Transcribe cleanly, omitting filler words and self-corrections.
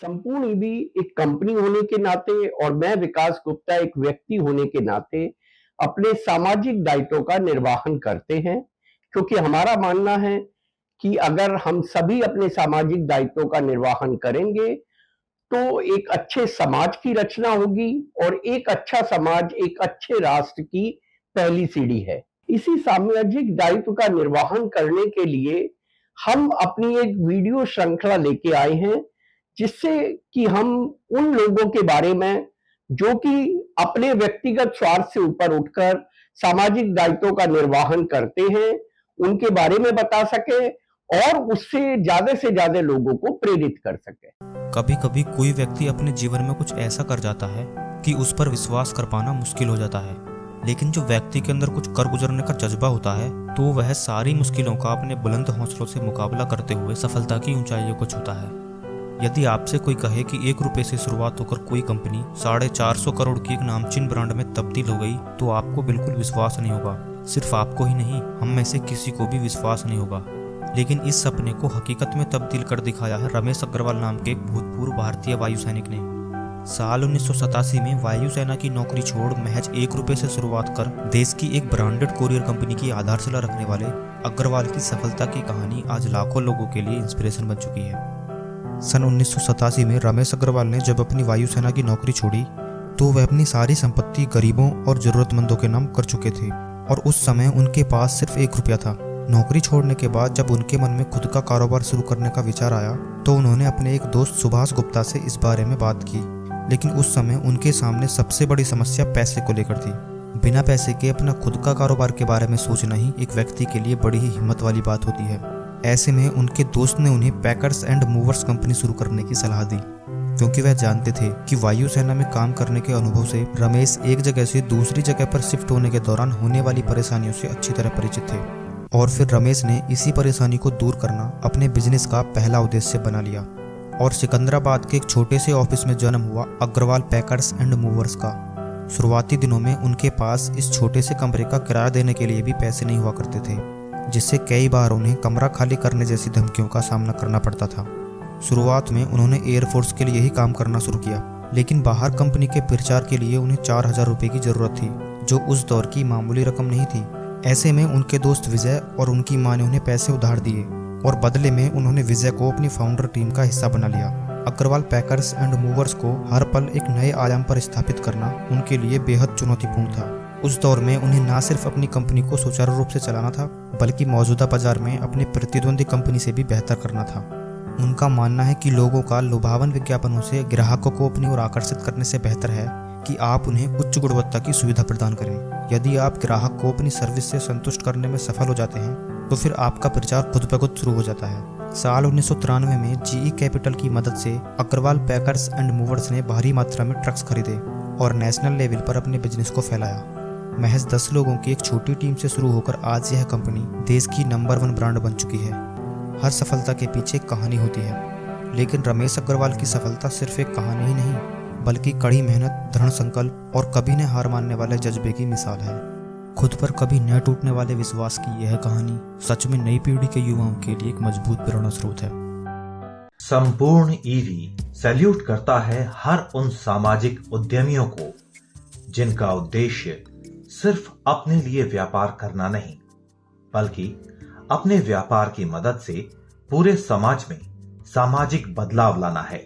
संपूर्ण ईवी एक कंपनी होने के नाते और मैं विकास गुप्ता एक व्यक्ति होने के नाते अपने सामाजिक दायित्वों का निर्वहन करते हैं, क्योंकि हमारा मानना है कि अगर हम सभी अपने सामाजिक दायित्वों का निर्वहन करेंगे तो एक अच्छे समाज की रचना होगी और एक अच्छा समाज एक अच्छे राष्ट्र की पहली सीढ़ी है। इसी सामाजिक दायित्व का निर्वहन करने के लिए हम अपनी एक वीडियो श्रृंखला लेके आए हैं, जिससे कि हम उन लोगों के बारे में जो कि अपने व्यक्तिगत स्वार्थ से ऊपर उठकर सामाजिक दायित्वों का निर्वहन करते हैं, उनके बारे में बता सके और उससे ज्यादा लोगों को प्रेरित कर सके। कभी कभी कोई व्यक्ति अपने जीवन में कुछ ऐसा कर जाता है कि उस पर विश्वास कर पाना मुश्किल हो जाता है, लेकिन जो व्यक्ति के अंदर कुछ कर गुजरने का जज्बा होता है तो वह सारी मुश्किलों का अपने बुलंद हौसलों से मुकाबला करते हुए सफलता की ऊंचाइयों को छूता है। यदि आपसे कोई कहे कि 1 रुपए से शुरुआत होकर कोई कंपनी 450 करोड़ की एक नामचीन ब्रांड में तब्दील हो गई तो आपको बिल्कुल विश्वास नहीं होगा। सिर्फ आपको ही नहीं, हम में से किसी को भी विश्वास नहीं होगा। लेकिन इस सपने को हकीकत में तब्दील कर दिखाया है रमेश अग्रवाल नाम के एक भूतपूर्व भारतीय वायु सैनिक ने। साल 1987 में वायुसेना की नौकरी छोड़ महज 1 रुपए से शुरुआत कर देश की एक ब्रांडेड कोरियर कंपनी की आधारशिला रखने वाले अग्रवाल की सफलता की कहानी आज लाखों लोगों के लिए इंस्पिरेशन बन चुकी है। सन 1987 में रमेश अग्रवाल ने जब अपनी वायुसेना की नौकरी छोड़ी तो वह अपनी सारी संपत्ति गरीबों और जरूरतमंदों के नाम कर चुके थे और उस समय उनके पास सिर्फ 1 रुपया था। नौकरी छोड़ने के बाद जब उनके मन में खुद का कारोबार शुरू करने का विचार आया तो उन्होंने अपने एक दोस्त सुभाष गुप्ता से इस बारे में बात की, लेकिन उस समय उनके सामने सबसे बड़ी समस्या पैसे को लेकर थी। बिना पैसे के अपना खुद का कारोबार के बारे में सोचना ही एक व्यक्ति के लिए बड़ी ही हिम्मत वाली बात होती है। ऐसे में उनके दोस्त ने उन्हें पैकर्स एंड मूवर्स कंपनी शुरू करने की सलाह दी, क्योंकि वह जानते थे कि वायुसेना में काम करने के अनुभव से रमेश एक जगह से दूसरी जगह पर शिफ्ट होने के दौरान होने वाली परेशानियों से अच्छी तरह परिचित थे। और फिर रमेश ने इसी परेशानी को दूर करना अपने बिजनेस का पहला उद्देश्य बना लिया और सिकंदराबाद के एक छोटे से ऑफिस में जन्म हुआ अग्रवाल पैकर्स एंड मूवर्स का। शुरुआती दिनों में उनके पास इस छोटे से कमरे का किराया देने के लिए भी पैसे नहीं हुआ करते थे, जिससे कई बार उन्हें कमरा खाली करने जैसी धमकियों का सामना करना पड़ता था। शुरुआत में उन्होंने एयरफोर्स के लिए ही काम करना शुरू किया, लेकिन बाहर कंपनी के प्रचार के लिए उन्हें 4000 रुपये की जरूरत थी, जो उस दौर की मामूली रकम नहीं थी। ऐसे में उनके दोस्त विजय और उनकी मां ने उन्हें पैसे उधार दिए और बदले में उन्होंने विजय को अपनी फाउंडर टीम का हिस्सा बना लिया। अग्रवाल पैकर्स एंड मूवर्स को हर पल एक नए आयाम पर स्थापित करना उनके लिए बेहद चुनौतीपूर्ण था। उस दौर में उन्हें न सिर्फ अपनी कंपनी को सुचारू रूप से चलाना था, बल्कि मौजूदा बाजार में अपने प्रतिद्वंदी कंपनी से भी बेहतर करना था। उनका मानना है कि लोगों का लुभावन विज्ञापनों से ग्राहकों को अपनी ओर आकर्षित करने से बेहतर है कि आप उन्हें उच्च गुणवत्ता की सुविधा प्रदान करें। यदि आप ग्राहक को अपनी सर्विस से संतुष्ट करने में सफल हो जाते हैं तो फिर आपका प्रचार खुद ब खुद शुरू हो जाता है। साल 1993 में जीई कैपिटल की मदद से अग्रवाल पैकर्स एंड मूवर्स ने भारी मात्रा में ट्रक्स खरीदे और नेशनल लेवल पर अपने बिजनेस को फैलाया। महज 10 लोगों की एक छोटी टीम से शुरू होकर आज यह कंपनी देश की नंबर 1 ब्रांड बन चुकी है। हर सफलता के पीछे एक कहानी होती है, लेकिन रमेश अग्रवाल की सफलता सिर्फ एक कहानी ही नहीं, बल्कि कड़ी मेहनत, दृढ़ संकल्प और कभी न हार मानने वाले जज्बे की मिसाल है। खुद पर कभी न टूटने वाले विश्वास की यह कहानी सच में नई पीढ़ी के युवाओं के लिए एक मजबूत प्रेरणा स्रोत है। संपूर्ण ईवी सैल्यूट करता है हर उन सामाजिक उद्यमियों को जिनका उद्देश्य सिर्फ अपने लिए व्यापार करना नहीं, बल्कि अपने व्यापार की मदद से पूरे समाज में सामाजिक बदलाव लाना है।